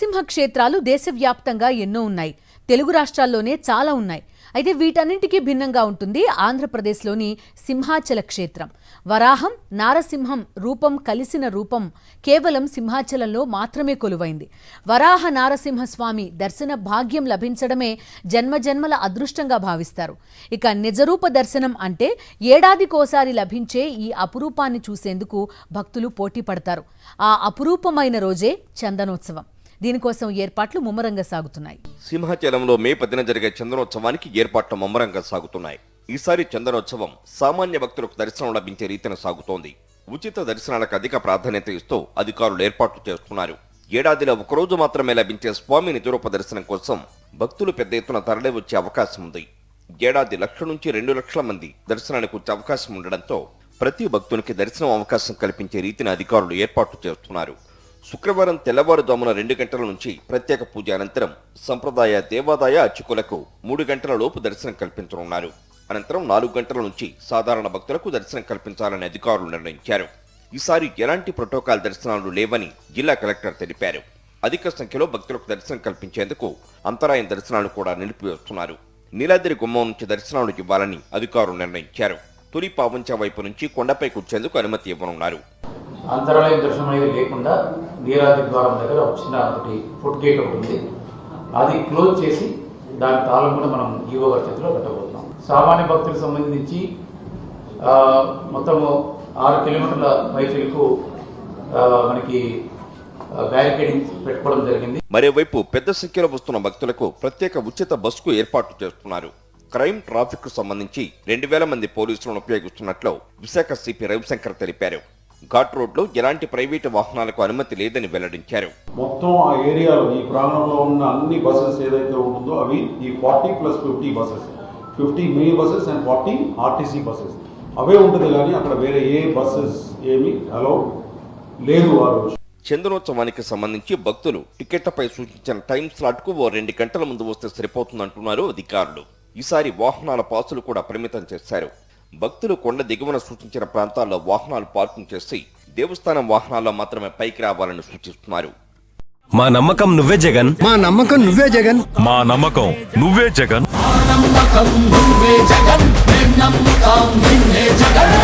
నరసింహ క్షేత్రాలు దేశవ్యాప్తంగా ఎన్నో ఉన్నాయి. తెలుగు రాష్ట్రాల్లోనే చాలా ఉన్నాయి. అయితే వీటన్నింటికీ భిన్నంగా ఉంటుంది ఆంధ్రప్రదేశ్లోని సింహాచల క్షేత్రం. వరాహం, నారసింహం రూపం కలిసిన రూపం కేవలం సింహాచలంలో మాత్రమే కొలువైంది. వరాహ నారసింహస్వామి దర్శన భాగ్యం లభించడమే జన్మజన్మల అదృష్టంగా భావిస్తారు. ఇక నిజరూప దర్శనం అంటే ఏడాదికోసారి లభించే ఈ అపురూపాన్ని చూసేందుకు భక్తులు పోటీ పడతారు. ఆ అపురూపమైన రోజే చందనోత్సవం. దీనికోసం ఏర్పాట్లు ముమ్మరంగా సాగుతున్నాయి. సింహాచలంలో మే 10న జరిగే చందనోత్సవానికి ఏర్పాట్లు ముమ్మరంగా సాగుతున్నాయి. ఈసారి చందనోత్సవం సామాన్య భక్తులకు దర్శనం లభించే రీతిన సాగుతోంది. ఉచిత దర్శనాలకు అధిక ప్రాధాన్యత ఇస్తూ అధికారులు ఏర్పాట్లు చేస్తున్నారు. ఏడాదిలో ఒకరోజు మాత్రమే లభించే స్వామి నిజరూప దర్శనం కోసం భక్తులు పెద్ద ఎత్తున తరలి వచ్చే అవకాశం ఉంది. ఏడాది 1,00,000 నుంచి 2 లక్షల మంది దర్శనానికి వచ్చే అవకాశం ఉండడంతో ప్రతి భక్తునికి దర్శనం అవకాశం కల్పించే రీతిని అధికారులు ఏర్పాట్లు చేస్తున్నారు. శుక్రవారం తెల్లవారుజామున 2 గంటల నుంచి ప్రత్యేక పూజ అనంతరం సంప్రదాయ దేవాదాయ అర్చకులకు 3 గంటల లోపు దర్శనం కల్పించనున్నారు. అనంతరం 4 గంటల నుంచి సాధారణ భక్తులకు దర్శనం కల్పించాలని అధికారులు నిర్ణయించారు. ఈసారి ఎలాంటి ప్రోటోకాల్ దర్శనాలు లేవని జిల్లా కలెక్టర్ తెలిపారు. అధిక సంఖ్యలో భక్తులకు దర్శనం కల్పించేందుకు అంతరాయం దర్శనాలు కూడా నిలిపివేస్తున్నారు. నీలాద్రి గుమ్మం నుంచి దర్శనాలు ఇవ్వాలని అధికారులు నిర్ణయించారు. తొలి పావంచ వైపు నుంచి కొండపైకి వచ్చేందుకు అనుమతి ఇవ్వనున్నారు. అంతరాలయం దర్శనం అనేది లేకుండా నీలాద్రి ద్వారం దగ్గర వచ్చిన ఒకటి ఫుట్ గేట్ ఒకటి ఉంది. అది క్లోజ్ చేసి దాని తాళం కూడా మనం ఈవో గారి చేతిలో పెట్టబోతున్నాం. సామాన్య భక్తులకు సంబంధించి మొత్తము 6 కిలోమీటర్ల పైచలకు మనకి బ్యారికేడింగ్ పెట్టుకోవడం జరిగింది. మరోవైపు పెద్ద సంఖ్యలో వస్తున్న భక్తులకు ప్రత్యేక ఉచిత బస్సుకు ఏర్పాట్లు చేస్తున్నారు. క్రైమ్ ట్రాఫిక్ కు సంబంధించి 2,000 మంది పోలీసులను ఉపయోగిస్తున్నట్లు విశాఖ సిపి రవిశంకర్ తెలిపారు. ఘాట్ రోడ్ లో ఎలాంటి ప్రైవేటు వాహనాలకు అనుమతి లేదని వెల్లడించారు. మొత్తం ఆ ఏరియాలో ఈ ప్రాంగణంలో ఉన్న అన్ని బస్సెస్ ఏదైతే ఉంటుందో అవి ఈ 40+50 buses, 50 mini buses and 40 RTC buses అవే ఉంటుంది. కానీ అక్కడ వేరే ఏ బస్సెస్ ఏమి అలౌ లేదు. ఆ రోజు చందనోత్సవానికి సంబంధించి భక్తులు టికెట్లపై సూచించిన టైం స్లాట్ కు 2 గంటల ముందు వస్తే సరిపోతుందంటున్నారు అధికారులు. ఈసారి వాహనాల పాసులు కూడా పరిమితం చేశారు. భక్తులు కొండ దిగువన సూచించిన ప్రాంతాల్లో వాహనాలు పార్కింగ్ చేసి దేవస్థానం వాహనాల్లో మాత్రమే పైకి రావాలని సూచిస్తున్నారు. మా నమ్మకం నువ్వే జగన్, మా నమ్మకం నువ్వే జగన్, మా నమ్మకం నువ్వే జగన్, మా నమ్మకం నువ్వే జగన్, మేము నమ్ముతాం నిన్నే జగన్.